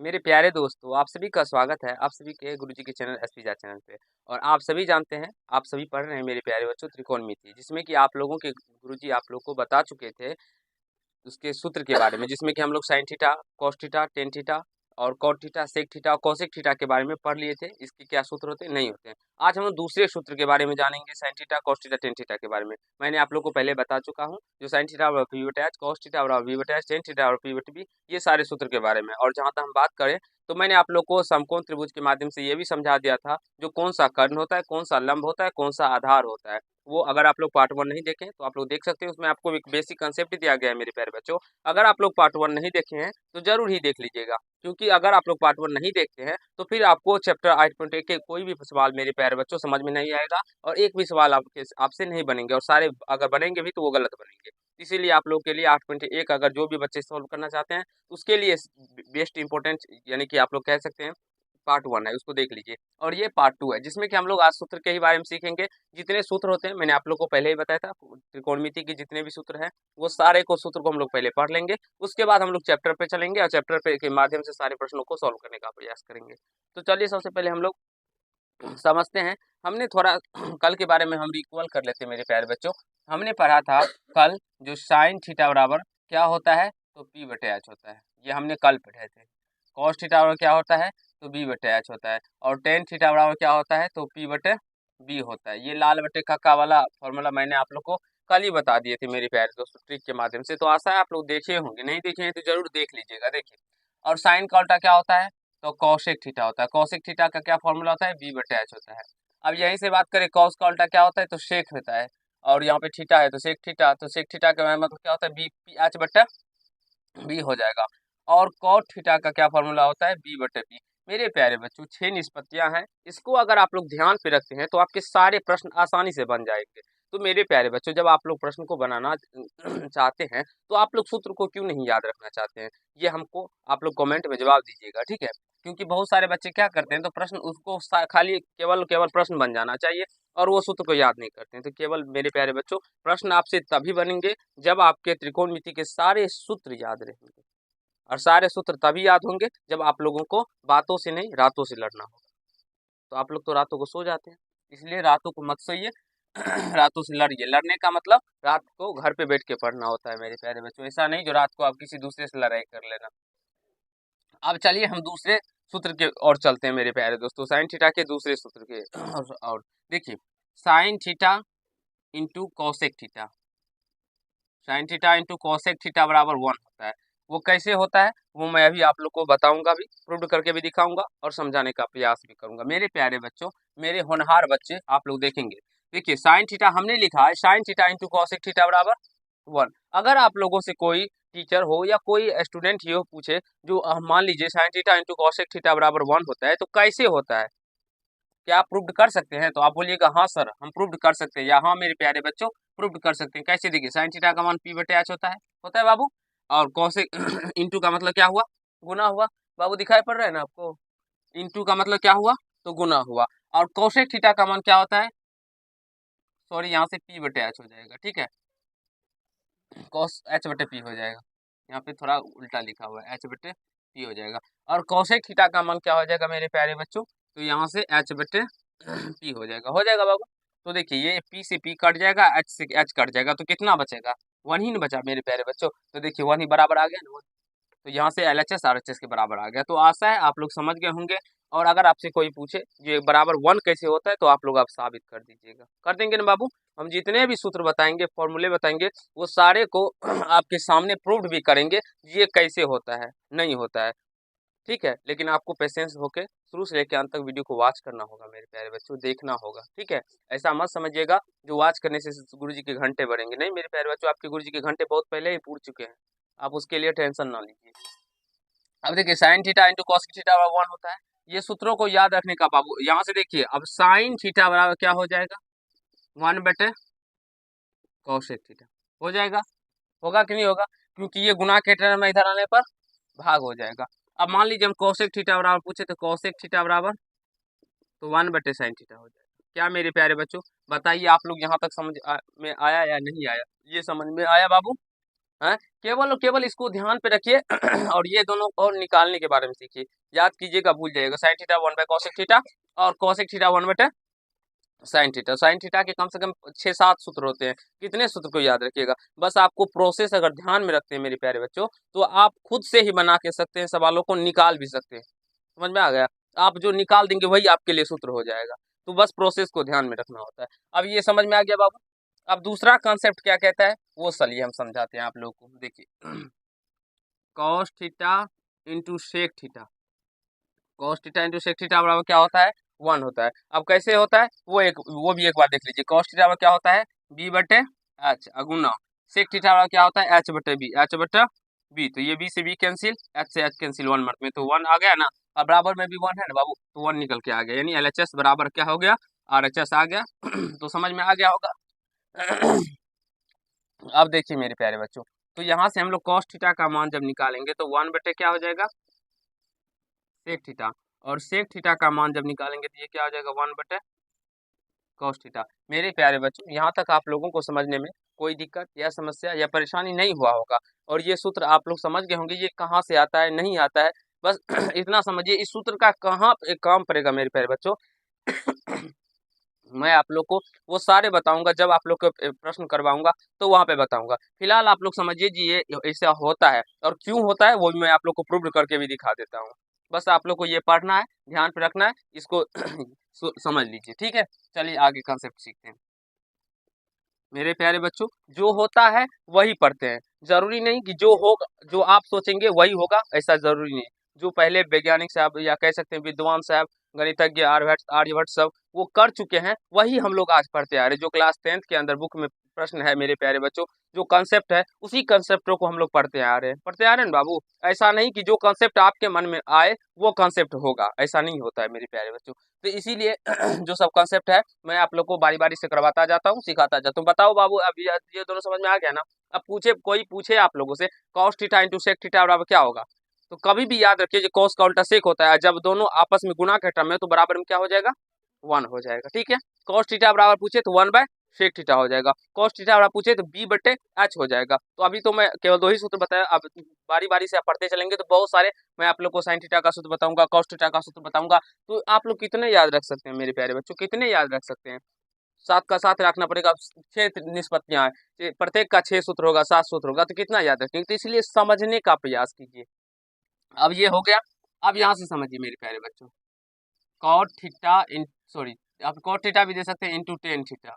मेरे प्यारे दोस्तों, आप सभी का स्वागत है आप सभी के गुरुजी के चैनल एसपीजा चैनल पे। और आप सभी जानते हैं, आप सभी पढ़ रहे हैं मेरे प्यारे बच्चों त्रिकोणमिति, जिसमें कि आप लोगों के गुरुजी आप लोग को बता चुके थे उसके सूत्र के बारे में, जिसमें कि हम लोग sine theta, cos theta, tan theta और कॉट थीटा, सेक थीटा और कोसेक थीटा के बारे में पढ़ लिए थे। इसके क्या सूत्र होते हैं, नहीं होते हैं। आज हम लोग दूसरे सूत्र के बारे में जानेंगे, sine theta, cos theta, tan theta के बारे में। मैंने आप लोग को पहले बता चुका हूँ, जो साइन थीटा बराबर पी बटा एच, कॉस थीटा बराबर बी बटा एच, टेन थीटा और पी बटा बी, ये सारे सूत्र के बारे में। और जहाँ तक हम बात करें तो मैंने आप लोग को समकोण त्रिभुज के माध्यम से ये भी समझा दिया था, जो कौन सा कर्ण होता है, कौन सा लंब होता है, कौन सा आधार होता है। वो अगर आप लोग पार्ट 1 नहीं देखें तो आप लोग देख सकते हैं, उसमें आपको एक बेसिक कंसेप्ट दिया गया है मेरे प्यारे बच्चों। अगर आप लोग पार्ट 1 नहीं देखे हैं तो जरूर ही देख लीजिएगा, क्योंकि अगर आप लोग पार्ट 1 नहीं देखते हैं तो फिर आपको चैप्टर 8.1 के कोई भी सवाल मेरे प्यारे बच्चों समझ में नहीं आएगा, और एक भी सवाल आपसे नहीं बनेंगे, और सारे अगर बनेंगे भी तो वो गलत बनेंगे। इसीलिए आप लोग के लिए 8.1 अगर जो भी बच्चे सॉल्व करना चाहते हैं उसके लिए बेस्ट इंपॉर्टेंट, यानी कि आप लोग कह सकते हैं पार्ट 1 है, उसको देख लीजिए। और ये पार्ट 2 है, जिसमें कि हम लोग आज सूत्र के ही बारे में सीखेंगे। जितने सूत्र होते हैं मैंने आप लोग को पहले ही बताया था, त्रिकोणमिति के जितने भी सूत्र हैं वो सारे को सूत्र को हम लोग पहले पढ़ लेंगे। उसके बाद हम लोग चैप्टर पे चलेंगे और चैप्टर पे के माध्यम से सारे प्रश्नों को सॉल्व करने का प्रयास करेंगे। तो चलिए सबसे पहले हम लोग समझते हैं। हमने थोड़ा कल के बारे में हम रिकॉल कर लेते हैं मेरे प्यारे बच्चों। हमने पढ़ा था कल, जो साइन थीटा बराबर क्या होता है, तो पी बटे एच होता है। ये हमने कल पढ़े थे। कॉस थीटा बराबर क्या होता है, तो बी बटे एच होता है। और टेन थीटा बराबर क्या होता है, तो पी बटे बी होता है। ये लाल बटे कक्का वाला फॉर्मूला मैंने आप लोग को कल ही बता दिए थे मेरे प्यारे दोस्तों, ट्रिक के माध्यम से। तो आशा है आप लोग देखे होंगे, नहीं देखे हैं तो जरूर देख लीजिएगा। देखिए, और साइन का उल्टा क्या होता है, तो कौशिक थीटा होता है। कौशिक थीटा का क्या फॉर्मूला होता है, बी बटे एच होता है। अब यहीं से बात करें, कॉस का उल्टा क्या होता है, तो सेक होता है। और यहाँ पे थीटा है तो सेक थीटा, तो सेक थीटा का मतलब क्या होता है, बी पी एच बटे बी हो जाएगा। और कॉट थीटा का क्या फॉर्मूला होता है, बी बटे बी। मेरे प्यारे बच्चों, 6 निष्पत्तियां हैं, इसको अगर आप लोग ध्यान पे रखते हैं तो आपके सारे प्रश्न आसानी से बन जाएंगे। तो मेरे प्यारे बच्चों, जब आप लोग प्रश्न को बनाना चाहते हैं तो आप लोग सूत्र को क्यों नहीं याद रखना चाहते हैं, ये हमको आप लोग कमेंट में जवाब दीजिएगा, ठीक है। क्योंकि बहुत सारे बच्चे क्या करते हैं, तो प्रश्न उसको खाली केवल केवल प्रश्न बन जाना चाहिए और वो सूत्र को याद नहीं करते हैं। तो केवल मेरे प्यारे बच्चों, प्रश्न आपसे तभी बनेंगे जब आपके त्रिकोणमिति के सारे सूत्र याद रहेंगे। और सारे सूत्र तभी याद होंगे जब आप लोगों को बातों से नहीं रातों से लड़ना होगा। तो आप लोग तो रातों को सो जाते हैं, इसलिए रातों को मत सोइए, रातों से लड़िए। लड़ने का मतलब रात को घर पे बैठ के पढ़ना होता है मेरे प्यारे बच्चों, ऐसा नहीं जो रात को आप किसी दूसरे से लड़ाई कर लेना। अब चलिए हम दूसरे सूत्र के और चलते हैं मेरे प्यारे दोस्तों, साइन थीटा के दूसरे सूत्र के। और देखिए, sine theta into cosec theta, sine theta into cosec theta बराबर 1 होता है। वो कैसे होता है, वो मैं अभी आप लोग को बताऊंगा भी, प्रूव करके भी दिखाऊंगा और समझाने का प्रयास भी करूंगा। मेरे प्यारे बच्चों, मेरे होनहार बच्चे, आप लोग देखेंगे। देखिए, साइन थीटा हमने लिखा है, sine theta into cosec theta बराबर 1। अगर आप लोगों से कोई टीचर हो या कोई स्टूडेंट ही हो पूछे, जो मान लीजिए sine theta into cosec theta बराबर 1 होता है, तो कैसे होता है, क्या आप प्रूव्ड कर सकते हैं, तो आप बोलिएगा हाँ सर हम प्रूव्ड कर सकते हैं, या हाँ मेरे प्यारे बच्चों प्रूव्ड कर सकते हैं। कैसे, देखिए, साइन थीटा का मान पी बटे एच होता है बाबू। और कॉसेक इंटू का मतलब क्या हुआ, गुना हुआ। बाबू दिखाई पड़ रहा है ना आपको, इंटू का मतलब क्या हुआ, तो गुना हुआ। और कॉसेक थीटा का मान क्या होता है, सॉरी यहाँ से पी बटे एच हो जाएगा, ठीक है, कॉस एच बटे पी हो जाएगा। यहाँ पे थोड़ा उल्टा लिखा हुआ है, एच बटे पी हो जाएगा। और कॉसेक थीटा का मान क्या हो जाएगा मेरे प्यारे बच्चों, तो यहाँ से एच बटे पी हो जाएगा बाबू। तो देखिए, ये पी से पी कट जाएगा, एच से एच कट जाएगा, तो कितना बचेगा, 1 ही न बचा मेरे प्यारे बच्चों। तो देखिए 1 ही बराबर आ गया ना, तो यहाँ से LHS RHS के बराबर आ गया। तो आशा है आप लोग समझ गए होंगे। और अगर आपसे कोई पूछे ये बराबर 1 कैसे होता है, तो आप लोग आप साबित कर दीजिएगा, कर देंगे ना बाबू। हम जितने भी सूत्र बताएंगे, फॉर्मूले बताएंगे, वो सारे को आपके सामने प्रूव्ड भी करेंगे ये कैसे होता है, नहीं होता है, ठीक है। लेकिन आपको पेशेंस होके शुरू से लेकर अंत तक वीडियो को वॉच करना होगा मेरे प्यारे बच्चों, देखना होगा, ठीक है। ऐसा मत समझिएगा जो वॉच करने से गुरुजी के घंटे बढ़ेंगे, नहीं मेरे प्यारे बच्चों, आपके गुरुजी के घंटे बहुत पहले ही पूर चुके हैं, आप उसके लिए टेंशन ना लीजिए। अब देखिए, sine theta into cos theta बराबर 1 होता है। ये सूत्रों को याद रखने का बाबू, यहाँ से देखिए, अब साइन थीटा बराबर क्या हो जाएगा, 1 बटे कॉसेक थीटा हो जाएगा। होगा कि नहीं होगा, क्योंकि ये गुना के टर्म में इधर आने पर भाग हो जाएगा। अब मान लीजिए हम कॉसेक थीटा बराबर पूछे, तो कॉसेक थीटा बराबर तो 1 बटे साइन थीटा हो जाएगा। क्या मेरे प्यारे बच्चों, बताइए आप लोग यहाँ तक समझ में आया या नहीं आया, ये समझ में आया बाबू। हैं, केवल और केवल इसको ध्यान पे रखिए और ये दोनों और निकालने के बारे में सीखिए। याद कीजिएगा, भूल जाइएगा। Sine theta 1 bye cosec theta और कॉसेक थीटा 1 बटे साइन थीटा। साइन थीटा के कम से कम 6-7 सूत्र होते हैं। कितने सूत्र को याद रखिएगा? बस आपको प्रोसेस अगर ध्यान में रखते हैं मेरे प्यारे बच्चों, तो आप खुद से ही बना के सकते हैं, सवालों को निकाल भी सकते हैं। समझ में आ गया? आप जो निकाल देंगे वही आपके लिए सूत्र हो जाएगा। तो बस प्रोसेस को ध्यान में रखना होता है। अब ये समझ में आ गया बाबू? अब दूसरा कॉन्सेप्ट क्या कहता है वो चलिए हम समझाते हैं आप लोगों को। देखिए cos theta into sec theta, cos theta into sec theta बराबर क्या होता है? 1 होता है। अब कैसे होता है वो भी एक बार देख लीजिए। कॉस थीटा बराबर क्या होता है? बी बटे एच अगुना सेक थीटा बराबर क्या होता है? एच बटे बी, एच बटे बी। तो ये बी से बी कैंसिल, एच से एच कैंसिल, 1 मत में तो 1 आ गया ना। अब बराबर में भी 1 है ना बाबू, तो 1 निकल के आ गया, यानी LHS बराबर क्या हो गया? RHS आ गया। तो समझ में आ गया होगा। अब देखिए मेरे प्यारे बच्चों, तो यहाँ से हम लोग कॉस थीटा का मान जब निकालेंगे तो 1 बटे क्या हो जाएगा? Sec theta. और सेक थीटा का मान जब निकालेंगे तो ये क्या हो जाएगा? 1 बटे कॉस थीटा। मेरे प्यारे बच्चों, यहाँ तक आप लोगों को समझने में कोई दिक्कत या समस्या या परेशानी नहीं हुआ होगा। और ये सूत्र आप लोग समझ गए होंगे ये कहाँ से आता है, नहीं आता है। बस इतना समझिए इस सूत्र का कहाँ पे काम पड़ेगा मेरे प्यारे बच्चों। मैं आप लोग को वो सारे बताऊंगा जब आप लोग को प्रश्न करवाऊंगा, तो वहां पे बताऊंगा। फिलहाल आप लोग समझिए जी ये ऐसा होता है और क्यों होता है वो भी मैं आप लोग को प्रूव करके भी दिखा देता हूँ। बस आप लोग को ये पढ़ना है, ध्यान पे रखना है, इसको समझ लीजिए। ठीक है, चलिए आगे कंसेप्ट सीखते हैं। मेरे प्यारे बच्चों, जो होता है वही पढ़ते हैं। जरूरी नहीं कि जो होगा, जो आप सोचेंगे वही होगा, ऐसा जरूरी नहीं। जो पहले वैज्ञानिक साहब या कह सकते हैं विद्वान साहब, गणितज्ञ आर्यभट्ट सब वो कर चुके हैं, वही हम लोग आज पढ़ते आ रहे हैं। जो क्लास 10th के अंदर बुक में प्रश्न है मेरे प्यारे बच्चों, जो कंसेप्ट है उसी कंसेप्टों को हम लोग पढ़ते आ रहे हैं ना बाबू। ऐसा नहीं कि जो कंसेप्ट आपके मन में आए वो कंसेप्ट होगा, ऐसा नहीं होता है मेरे प्यारे बच्चों। तो इसीलिए जो सब कंसेप्ट है मैं आप लोग को बारी बारी से करवाता जाता हूँ, सिखाता जाता हूँ। बताओ बाबू, अब ये दोनों समझ में आ गया ना? अब कोई पूछे आप लोगों से cos theta into sec theta बराबर क्या होगा, तो कभी भी याद रखिए कॉस का उल्टा सेक होता है। जब दोनों आपस में गुणा के टर्म में तो बराबर में क्या हो जाएगा? 1 हो जाएगा। ठीक है, कॉस थीटा बराबर पूछे तो 1 बाय सेक थीटा हो जाएगा। कॉस थीटा बराबर पूछे तो बी बटे एच हो जाएगा। तो अभी तो मैं केवल 2 ही सूत्र बताया, अब बारी बारी से आप पढ़ते चलेंगे तो बहुत सारे मैं आप लोग को साइन थीटा का सूत्र बताऊंगा, कॉस थीटा का सूत्र बताऊंगा। तो आप लोग कितने याद रख सकते हैं मेरे प्यारे बच्चों, कितने याद रख सकते हैं? 7 का 7 रखना पड़ेगा। 6 निष्पत्तियां हैं, प्रत्येक का 6 सूत्र होगा, 7 सूत्र होगा, तो कितना याद रखेंगे? तो इसलिए समझने का प्रयास कीजिए। अब ये हो गया। अब यहाँ से समझिए मेरे प्यारे बच्चों, कॉट थीटा इन सॉरी आप कॉट थीटा भी दे सकते हैं into tan theta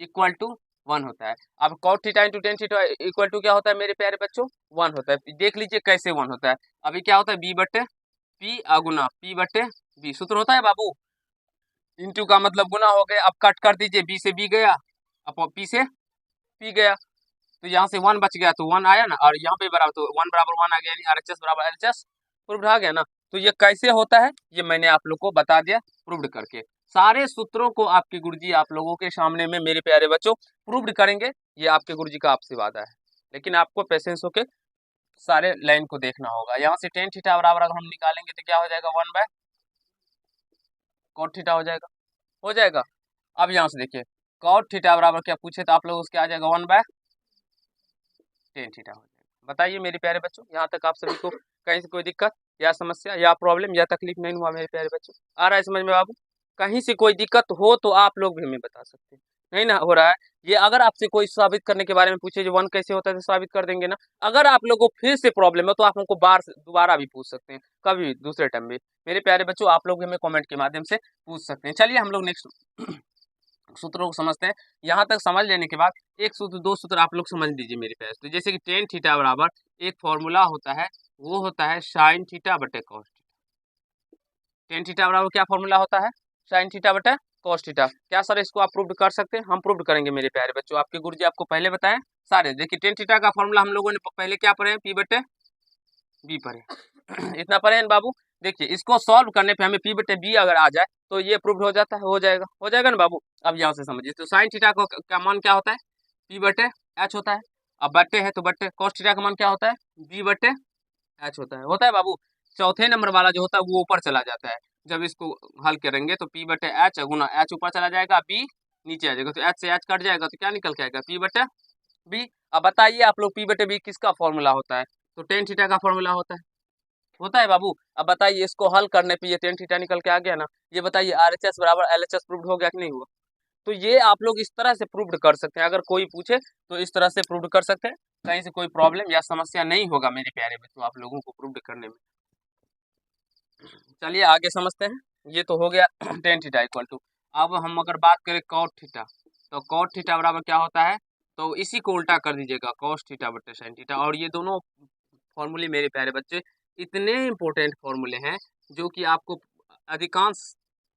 equal to 1 होता है। अब cot theta into tan theta equal to क्या होता है मेरे प्यारे बच्चों? 1 होता है। देख लीजिए कैसे 1 होता है। अभी क्या होता है? बी बटे पी अगुना पी बटे बी सूत्र होता है बाबू। इंटू का मतलब गुना हो गया। अब कट कर दीजिए, बी से बी गया, अब पी से पी गया, तो यहाँ से 1 बच गया तो 1 आया ना, और यहाँ पे बराबर तो 1 बराबर 1 आ गया, यानी RHS बराबर LHS प्रूव्ड आ गया ना। तो ये कैसे होता है ये मैंने आप लोग को बता दिया प्रूव्ड करके। सारे सूत्रों को आपके गुरुजी आप लोगों के सामने में मेरे प्यारे बच्चों प्रूव्ड करेंगे, ये आपके गुरुजी का आपसे वादा है। लेकिन आपको पेशेंस होके सारे लाइन को देखना होगा। यहाँ से टेन थीटा बराबर अगर हम निकालेंगे तो क्या हो जाएगा? 1 बाय कॉट थीटा हो जाएगा। अब यहाँ से देखिए कॉट थीटा बराबर क्या पूछे तो आप लोग उसके आ जाएगा 1 बाय टेन थीटा हो जाएगा। बताइए मेरे प्यारे बच्चों, यहाँ तक आप सभी को कहीं से कोई दिक्कत या समस्या या प्रॉब्लम या तकलीफ नहीं हुआ मेरे प्यारे बच्चों? आ रहा है समझ में बाबू? कहीं से कोई दिक्कत हो तो आप लोग भी हमें बता सकते हैं, नहीं ना हो रहा है? ये अगर आपसे कोई साबित करने के बारे में पूछे जो 1 कैसे होता है तो साबित कर देंगे ना। अगर आप लोगों को फिर से प्रॉब्लम है तो आप हमको दोबारा भी पूछ सकते हैं, कभी दूसरे टाइम भी। मेरे प्यारे बच्चों आप लोग हमें कमेंट के माध्यम से पूछ सकते हैं। चलिए हम लोग नेक्स्ट सूत्रों को समझते हैं। यहाँ तक समझ लेने के बाद एक सूत्र 2 सूत्र आप लोग समझ लीजिए मेरे पास। तो जैसे कि टेन थीटा बराबर एक फॉर्मूला होता है, वो होता है साइन थीटा बटे कॉस थीटा। टेन थीटा बराबर क्या फॉर्मूला होता है? साइन थीटा बटे कॉस थीटा। क्या सर इसको आप प्रूव कर सकते हैं? हम प्रूव करेंगे मेरे प्यारे बच्चों, आपके गुरुजी आपको पहले बताएं सारे। देखिए टेन थीटा का फॉर्मूला हम लोगों ने पहले क्या पढ़े हैं? पी बटे बी पढ़े। इतना पढ़े हैं बाबू। देखिए इसको सॉल्व करने पे हमें पी बटे बी अगर आ जाए तो ये प्रूव हो जाता है, हो जाएगा ना बाबू। अब यहाँ से समझिए, तो साइन थीटा को का मान क्या होता है? पी बटे एच होता है। अब बट्टे है तो बट्टे, कॉस थीटा का मान क्या होता है? बी बटे एच होता है बाबू। चौथे नंबर वाला जो होता है वो ऊपर चला जाता है। जब इसको हल करेंगे तो पी बटे एच गुना एच ऊपर चला जाएगा, बी नीचे आ जाएगा, तो एच से एच कट जाएगा तो क्या निकल के आएगा? पी बटे बी। अब बताइए आप लोग, पी बटे बी किसका फॉर्मूला होता है? तो टेन थीटा का फॉर्मूला होता है बाबू। अब बताइए, इसको हल करने पे ये टेन थीटा निकल के आ गया ना। ये बताइए RHS बराबर LHS प्रूव्ड हो गया कि नहीं हुआ? तो ये आप लोग इस तरह से प्रूव्ड कर सकते हैं, अगर कोई पूछे तो इस तरह से प्रूव्ड कर सकते हैं। कहीं से कोई प्रॉब्लम या समस्या नहीं होगा मेरे प्यारे बच्चों आप लोगों को प्रूव्ड करने में। चलिए आगे समझते हैं। ये तो हो गया टेन थीटा इक्वल टू। अब हम अगर बात करें कॉट थीटा, तो कॉट थीटा बराबर क्या होता है? तो इसी को उल्टा कर दीजिएगा, कॉस थीटा बटे साइन थीटा। और ये दोनों फॉर्मूले मेरे प्यारे बच्चे इतने इंपॉर्टेंट फॉर्मूले हैं जो कि आपको अधिकांश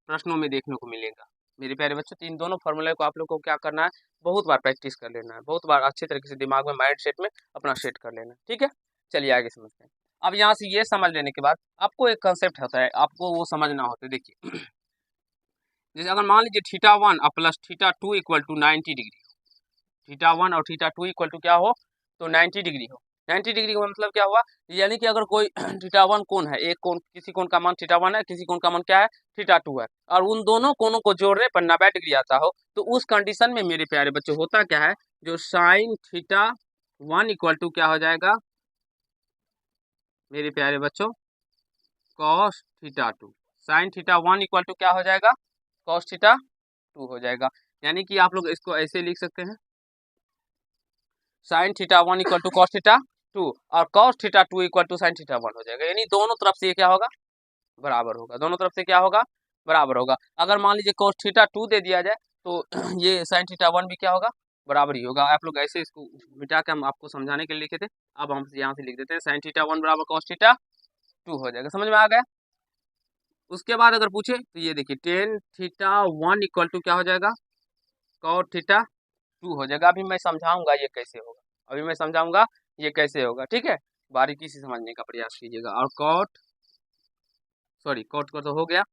प्रश्नों में देखने को मिलेगा मेरे प्यारे बच्चों। तो इन दोनों फॉर्मूले को आप लोग को क्या करना है, बहुत बार प्रैक्टिस कर लेना है, बहुत बार अच्छे तरीके से दिमाग में, माइंड सेट में अपना सेट कर लेना है, ठीक है। चलिए आगे समझते हैं। अब यहाँ से ये समझ लेने के बाद आपको एक कंसेप्ट होता है, आपको वो समझना होता है। देखिए जैसे अगर मान लीजिए थीटा वन और plus theta two equal to 90 degree, theta one और थीटा टू इक्वल टू क्या हो? तो 90 डिग्री हो। 90 डिग्री का मतलब क्या हुआ? यानी कि अगर कोई थीटा वन कोण है, एक कोण, किसी कोण का मान थीटा वन है, किसी कोण का मान क्या है? थीटा टू है, और उन दोनों कोणों को जोड़ने पर 90 डिग्री आता हो, तो उस कंडीशन में मेरे प्यारे बच्चों होता क्या है? जो sine theta one equal to क्या हो जाएगा मेरे प्यारे बच्चों? Cos theta two. Sine theta one equal to क्या हो जाएगा? कॉस थीटा टू हो जाएगा। यानी कि आप लोग इसको ऐसे लिख सकते हैं, sine theta one equal to cos theta two, और cos theta two equal to sine theta one हो जाएगा। यानी दोनों तरफ से ये क्या होगा? बराबर होगा। दोनों तरफ से क्या होगा? बराबर होगा। अगर मान लीजिए कॉस थीटा टू दे दिया जाए तो ये साइन थीटा वन भी क्या होगा? बराबर ही होगा। आप लोग ऐसे इसको मिटा के हम आपको समझाने के लिए लिखे थे, अब हम यहाँ से लिख देते हैं साइन थीटा वन बराबर कॉस थीटा टू हो जाएगा। समझ में आ गया? उसके बाद अगर पूछे तो ये देखिए tan theta one equal to क्या हो जाएगा? कॉट थीटा टू हो जाएगा। अभी मैं समझाऊंगा ये कैसे होगा, अभी मैं समझाऊंगा ये कैसे होगा, ठीक है। बारीकी से समझने का प्रयास कीजिएगा। और कॉट का तो हो गया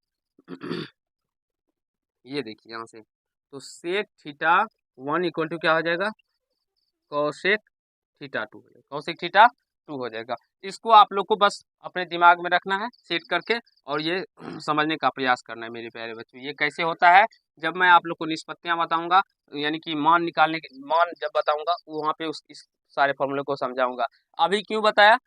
ये देखिए यहाँ से, तो sec theta one equal to क्या हो जाएगा? कॉसेक थीटा टू हो जाएगा। कॉसेक थीटा टू हो जाएगा। इसको आप लोग को बस अपने दिमाग में रखना है सेट करके, और ये समझने का प्रयास करना है मेरे प्यारे बच्चों। ये कैसे होता है? जब मैं आप लोग को निष्पत्तियां बताऊंगा, यानी कि मान निकालने के मान जब बताऊंगा, वहाँ पे उस इस सारे फॉर्मूले को समझाऊंगा। अभी क्यों बताया?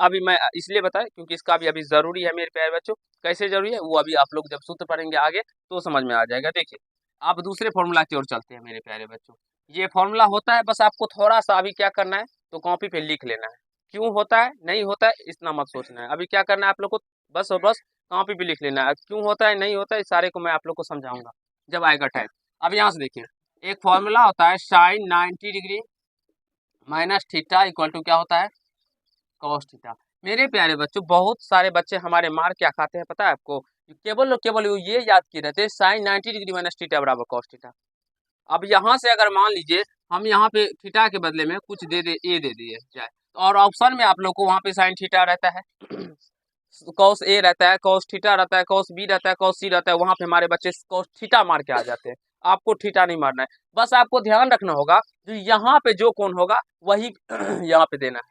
अभी मैं इसलिए बताया क्योंकि इसका भी अभी जरूरी है मेरे प्यारे बच्चों। कैसे जरूरी है वो अभी आप लोग जब सूत्र पढ़ेंगे आगे तो समझ में आ जाएगा। देखिए आप दूसरे फॉर्मूला की ओर चलते हैं मेरे प्यारे बच्चों। ये फॉर्मूला होता है, बस आपको थोड़ा सा अभी क्या करना है, तो कॉपी पे लिख लेना है। क्यों होता है नहीं होता है इतना मत सोचना है। अभी क्या करना है आप लोग को, बस और बस कॉपी पे लिख लेना है। क्यों होता है नहीं होता है इस सारे को मैं आप लोग को समझाऊंगा जब आएगा टाइम। अब यहाँ से देखिए, एक फॉर्मूला होता है sine 90 degree minus theta equal to क्या होता है? Cos theta. मेरे प्यारे बच्चों, बहुत सारे बच्चे हमारे मार क्या खाते हैं पता है आपको? केवल ये याद किए रहते हैं साइन 90 डिग्री माइनस थीटा बराबर कॉस थीटा। अब यहाँ से अगर मान लीजिए हम यहाँ पे थीटा के बदले में कुछ दे दे, ए दे दिए जाए, और ऑप्शन में आप लोग को वहाँ पे साइन थीटा रहता है, कॉस ए रहता है, कॉस थीटा रहता है, कॉस बी रहता है, कॉस सी रहता है, वहाँ पे हमारे बच्चे कॉस थीटा मार के आ जाते हैं। आपको थीटा नहीं मारना है, बस आपको ध्यान रखना होगा जो यहाँ पे जो कोण होगा वही यहाँ पे देना है।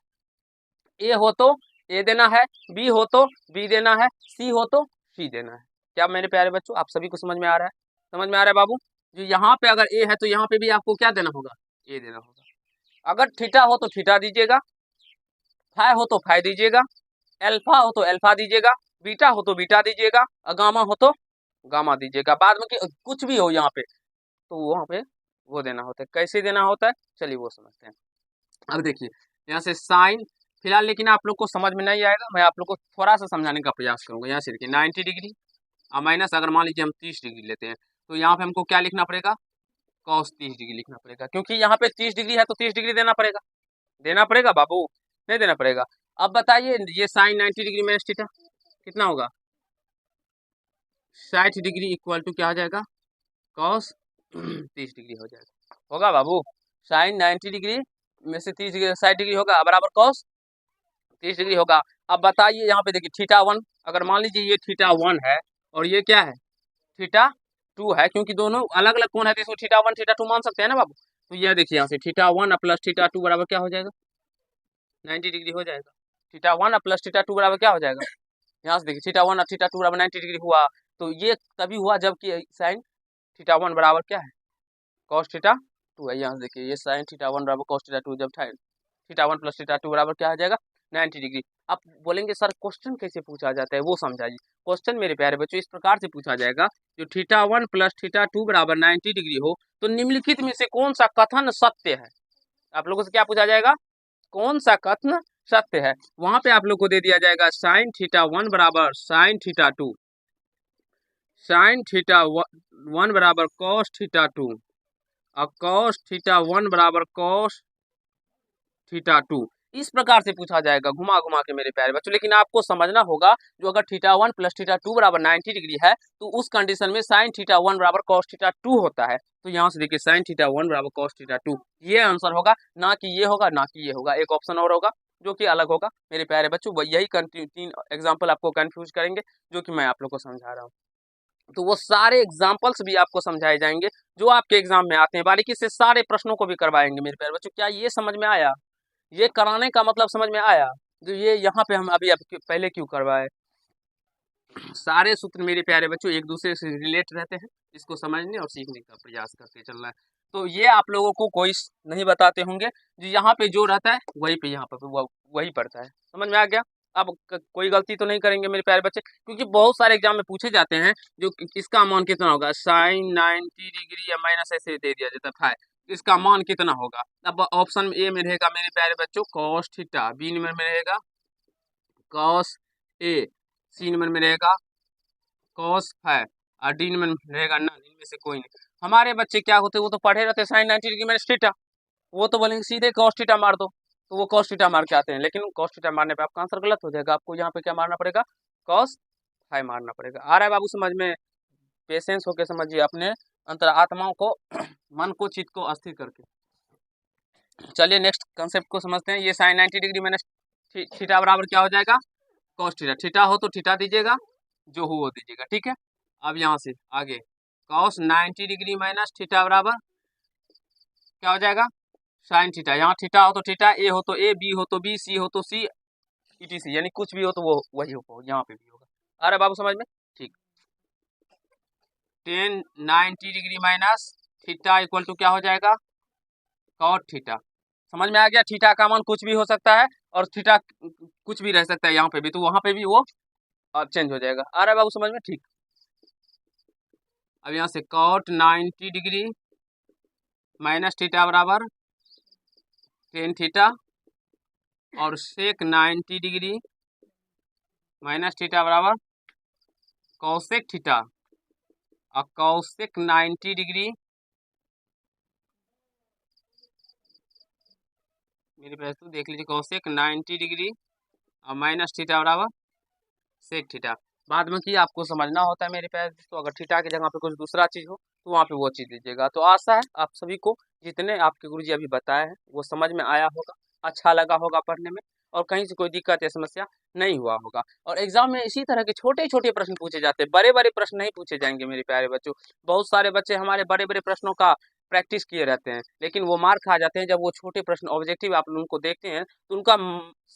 ए हो तो ए देना है, बी हो तो बी देना है, सी हो तो सी देना है। क्या मेरे प्यारे बच्चों आप सभी को समझ में आ रहा है? समझ में आ रहा है बाबू? जो यहाँ पे अगर ए है तो यहाँ पे भी आपको क्या देना होगा? ए देना होगा। अगर थीटा हो तो थीटा दीजिएगा, फाइ हो तो फाइ दीजिएगा, एल्फा हो तो एल्फा दीजिएगा, बीटा हो तो बीटा दीजिएगा, और गामा हो तो गामा दीजिएगा। बाद में कुछ भी हो यहाँ पे तो वहाँ पे वो देना होता है। कैसे देना होता है चलिए वो समझते हैं। अब देखिए यहाँ से साइन, फिलहाल लेकिन आप लोग को समझ में नहीं आएगा, मैं आप लोग को थोड़ा सा समझाने का प्रयास करूंगा। यहाँ से देखिए 90 डिग्री और माइनस अगर मान लीजिए हम 30 डिग्री लेते हैं, तो यहाँ पे हमको क्या लिखना पड़ेगा? कॉस 30 डिग्री लिखना पड़ेगा, क्योंकि यहाँ पे 30 डिग्री है तो 30 डिग्री देना पड़ेगा बाबू, नहीं देना पड़ेगा? अब बताइए ये साइन 90 डिग्री माइनस थीटा कितना होगा? 60 डिग्री इक्वल टू क्या हो जाएगा? कॉस 30 डिग्री हो जाएगा। होगा बाबू? साइन 90 डिग्री में से 30 डिग्री 60 डिग्री होगा बराबर कॉस 30 डिग्री होगा। अब बताइए यहाँ पे देखिए थीटा वन, अगर मान लीजिए ये थीटा वन है और ये क्या है? थीटा टू है, क्योंकि दोनों अलग अलग कोण है तो इसको थीटा वन थीटा टू मान सकते हैं ना बाबू। तो ये देखिए यहाँ से theta one plus theta to बराबर क्या हो जाएगा? 90 डिग्री हो जाएगा। Theta one plus theta to बराबर क्या हो जाएगा? यहाँ से देखिए थीटा वन और थीटा टू बराबर 90 डिग्री हुआ। तो ये तभी हुआ जबकि साइन थीटा वन बराबर क्या है? कॉस थीटा टू है। यहाँ से देखिए ये साइन थीटा वन बराबर कॉस थीटा टू, जब theta one plus theta to बराबर क्या आ जाएगा 90 डिग्री। आप बोलेंगे सर क्वेश्चन कैसे पूछा जाता है, वो समझाइए। क्वेश्चन मेरे प्यारे बच्चों इस प्रकार से पूछा जाएगा, जो theta one plus theta to बराबर 90 डिग्री हो तो निम्नलिखित में से कौन सा कथन सत्य है। आप लोगों से क्या पूछा जाएगा, कौन सा कथन सत्य है। वहां पे आप लोग को दे दिया जाएगा साइन थीटा वन बराबर sine theta two, sine theta one बराबर कॉस थीटा टू और कॉस थीटा वन बराबर कॉस थीटा टू। इस प्रकार से पूछा जाएगा घुमा घुमा के मेरे प्यारे बच्चों। लेकिन आपको समझना होगा, जो अगर theta one plus theta to बराबर 90 डिग्री है तो उस कंडीशन में साइन थीटा वन बराबर कॉस थीटा टू होता है। तो यहाँ से देखिए साइन थीटा वन बराबर कॉस थीटा टू, ये आंसर होगा, ना कि ये होगा ना कि ये होगा। एक ऑप्शन और होगा जो कि अलग होगा मेरे प्यारे बच्चों। यही 3 एग्जाम्पल आपको कंफ्यूज करेंगे जो कि मैं आप लोग को समझा रहा हूँ। तो वो सारे एग्जाम्पल्स भी आपको समझाए जाएंगे जो आपके एग्जाम में आते हैं, बारीकी से सारे प्रश्नों को भी करवाएंगे मेरे प्यारे बच्चों। क्या ये समझ में आया, ये कराने का मतलब समझ में आया, जो ये यहाँ पे हम अभी पहले क्यों करवाए। सारे सूत्र मेरे प्यारे बच्चों एक दूसरे से रिलेट रहते हैं, इसको समझने और सीखने का प्रयास करते चलना है। तो ये आप लोगों को कोई नहीं बताते होंगे, जो यहाँ पे जो रहता है वही पे यहाँ पर वही पड़ता है। समझ में आ गया। अब कोई गलती तो नहीं करेंगे मेरे प्यारे बच्चे, क्योंकि बहुत सारे एग्जाम में पूछे जाते हैं जो इसका मान कितना होगा, साइन 90 डिग्री या माइनस ऐसे दे दिया जाता है, इसका मान कितना होगा। अब ऑप्शन ए में रहेगा मेरे प्यारे बच्चों कॉस थीटा, बी नंबर में रहेगा कॉस ए, सी नंबर में रहेगा कॉस फाइव और डी नंबर में रहेगा नन। इनमें से कोई नहीं। हमारे बच्चे क्या होते हैं, वो तो पढ़े रहते साइन 90 डिग्री माइनस थीटा, वो तो बोलेंगे सीधे कॉस थीटा मार दो, तो वो कॉस थीटा मार के आते हैं। लेकिन कॉस थीटा मारने पे आपका आंसर गलत हो जाएगा, आपको यहाँ पे क्या मारना पड़ेगा, कॉस फाइव मारना पड़ेगा। आ रहा है बाबू समझ में, पेशेंस होके समझिए अपने अंतरात्माओं को मन को चित्त को अस्थिर करके। चलिए नेक्स्ट कंसेप्ट को समझते हैं। ये साइन 90 डिग्री माइनस थीटा बराबर क्या हो जाएगा, कॉस थीटा। थीटा हो तो थीटा दीजिएगा, जो हो वो दीजिएगा, ठीक है। अब यहाँ से आगे कॉस 90 डिग्री माइनस थीटा बराबर क्या हो जाएगा, साइन थीटा। यहाँ थीटा हो तो थीटा, ए हो तो ए, बी हो तो बी, सी हो तो सी, ईटीसी, यानी कुछ भी हो तो वो वही हो, यहाँ पे भी होगा। अरे बाबू समझ में, ठीक। Tan 90 degree minus theta equal to क्या हो जाएगा, कॉट थीटा। समझ में आ गया। थीटा का मान कुछ भी हो सकता है और थीटा कुछ भी रह सकता है यहाँ पे भी, तो वहां पे भी वो चेंज हो जाएगा। आ रहा है बाबू समझ में, ठीक। अब यहाँ से कॉट 90 डिग्री माइनस थीटा बराबर टेन थीटा और सेक 90 डिग्री माइनस थीटा बराबर कौसेक थीटा और कौसेक 90 डिग्री मेरे पास तो देख लीजिए कौसेक 90 डिग्री और माइनस थीटा बराबर सेक थीटा। बाद में कि आपको समझना होता है मेरे पास, तो अगर थीटा की जगह पे कुछ दूसरा चीज हो तो वहाँ पे वो चीज लीजिएगा। तो आशा है आप सभी को जितने आपके गुरुजी अभी बताए हैं वो समझ में आया होगा, अच्छा लगा होगा पढ़ने में, और कहीं से कोई दिक्कत या समस्या नहीं हुआ होगा। और एग्जाम में इसी तरह के छोटे छोटे प्रश्न पूछे जाते हैं, बड़े बड़े प्रश्न नहीं पूछे जाएंगे मेरे प्यारे बच्चों। बहुत सारे बच्चे हमारे बड़े बड़े प्रश्नों का प्रैक्टिस किए रहते हैं, लेकिन वो मार खा जाते हैं जब वो छोटे प्रश्न ऑब्जेक्टिव आप उनको देखते हैं तो उनका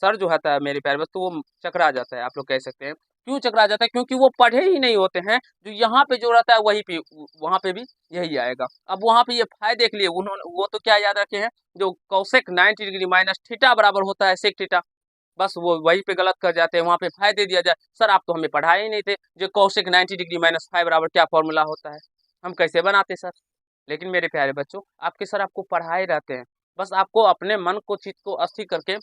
सर जो होता है मेरे प्यारे बच्चों वो चकरा जाता है, आप लोग कह सकते हैं। क्यों चकरा जाता है, क्योंकि वो पढ़े ही नहीं होते हैं। जो यहाँ पे जो रहता है वही पे वहाँ पे भी यही आएगा। अब वहाँ पे ये फायदे के लिए उन्होंने वो तो क्या याद रखे हैं, जो कौसेक 90 डिग्री माइनस थीटा बराबर होता है सेक थीटा, बस वो वही पे गलत कर जाते हैं। वहाँ पे फायदे दिया जाए, सर आप तो हमें पढ़ाए ही नहीं थे जो कौशिक 90 डिग्री माइनस फाइव बराबर क्या फॉर्मूला होता है, हम कैसे बनाते सर। लेकिन मेरे प्यारे बच्चों आपके सर आपको पढ़ाए रहते हैं, बस आपको अपने मन को चित्त को अस्थिर करके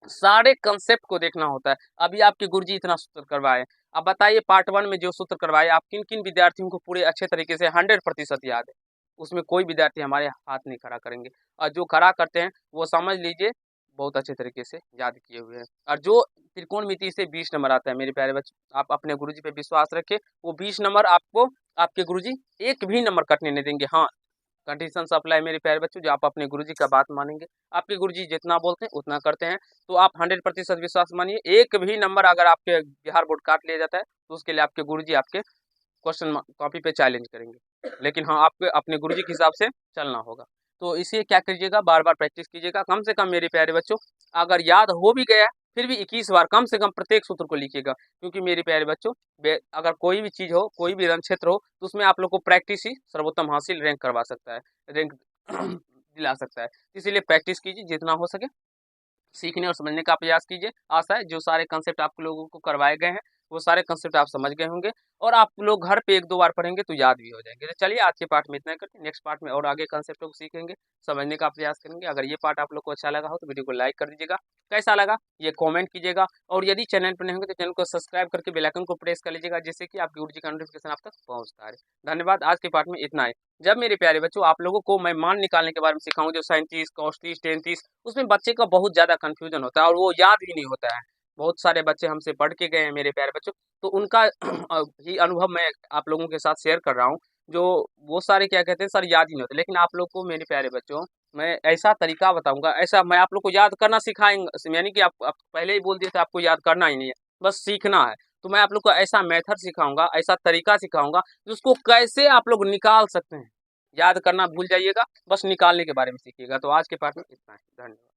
सारे कंसेप्ट को देखना होता है। अभी आपके गुरुजी इतना सूत्र करवाए, अब बताइए पार्ट 1 में जो सूत्र करवाए आप किन किन विद्यार्थियों को पूरे अच्छे तरीके से 100% याद है। उसमें कोई विद्यार्थी हमारे हाथ नहीं खड़ा करेंगे, और जो खड़ा करते हैं वो समझ लीजिए बहुत अच्छे तरीके से याद किए हुए हैं। और जो त्रिकोणमिति से 20 नंबर आता है मेरे प्यारे बच्चे, आप अपने गुरुजी पे विश्वास रखें, वो 20 नंबर आपको आपके गुरुजी एक भी नंबर कटने नहीं देंगे। हाँ, कंडीशन अप्लाई मेरे प्यारे बच्चों, जो आप अपने गुरुजी का बात मानेंगे, आपके गुरुजी जितना बोलते हैं उतना करते हैं, तो आप 100% विश्वास मानिए। एक भी नंबर अगर आपके बिहार बोर्ड काट लिया जाता है तो उसके लिए आपके गुरुजी आपके क्वेश्चन कॉपी पे चैलेंज करेंगे। लेकिन हाँ, आपको अपने गुरुजी के हिसाब से चलना होगा। तो इसे क्या कीजिएगा, बार बार प्रैक्टिस कीजिएगा। कम से कम मेरे प्यारे बच्चों अगर याद हो भी गया फिर भी 21 बार कम से कम प्रत्येक सूत्र को लिखिएगा, क्योंकि मेरे प्यारे बच्चों अगर कोई भी चीज़ हो, कोई भी रन क्षेत्र हो, तो उसमें आप लोग को प्रैक्टिस ही सर्वोत्तम हासिल रैंक करवा सकता है, रैंक दिला सकता है। इसीलिए प्रैक्टिस कीजिए जितना हो सके, सीखने और समझने का प्रयास कीजिए। आशा है जो सारे कंसेप्ट आप लोगों को करवाए गए हैं, वो सारे कंसेप्ट आप समझ गए होंगे और आप लोग घर पे 1-2 बार पढ़ेंगे तो याद भी हो जाएँगे। तो चलिए आज के पार्ट में इतना ही करते हैं, नेक्स्ट पार्ट में और आगे कंसेप्टों को सीखेंगे, समझने का प्रयास करेंगे। अगर ये पार्ट आप लोग को अच्छा लगा हो तो वीडियो को लाइक कर दीजिएगा, कैसा लगा ये कमेंट कीजिएगा और यदि चैनल पर नए होंगे तो चैनल को सब्सक्राइब करके बेल आइकन को प्रेस कर लीजिएगा, जिससे कि आपकी गुरुजी का नोटिफिकेशन आप तक पहुँचता रहे। धन्यवाद, आज के पार्ट में इतना ही। जब मेरे प्यारे बच्चों आप लोगों को मैं मान निकालने के बारे में सिखाऊँ, जो 37, cos 30, tan 30, उसमें बच्चे का बहुत ज़्यादा कन्फ्यूजन होता है और वो याद भी नहीं होता है। बहुत सारे बच्चे हमसे पढ़ के गए हैं मेरे प्यारे बच्चों, तो उनका ही अनुभव मैं आप लोगों के साथ शेयर कर रहा हूँ, जो वो सारे क्या कहते हैं सर याद ही नहीं होते। लेकिन आप लोग को मेरे प्यारे बच्चों मैं ऐसा तरीका बताऊँगा, ऐसा मैं आप लोग को याद करना यानी कि आप पहले ही बोल दिए थे आपको याद करना ही नहीं है, बस सीखना है। तो मैं आप लोग को ऐसा मेथड सिखाऊँगा, ऐसा तरीका सिखाऊँगा, उसको कैसे आप लोग निकाल सकते हैं। याद करना भूल जाइएगा, बस निकालने के बारे में सीखिएगा। तो आज के पाठ में इतना ही। धन्यवाद।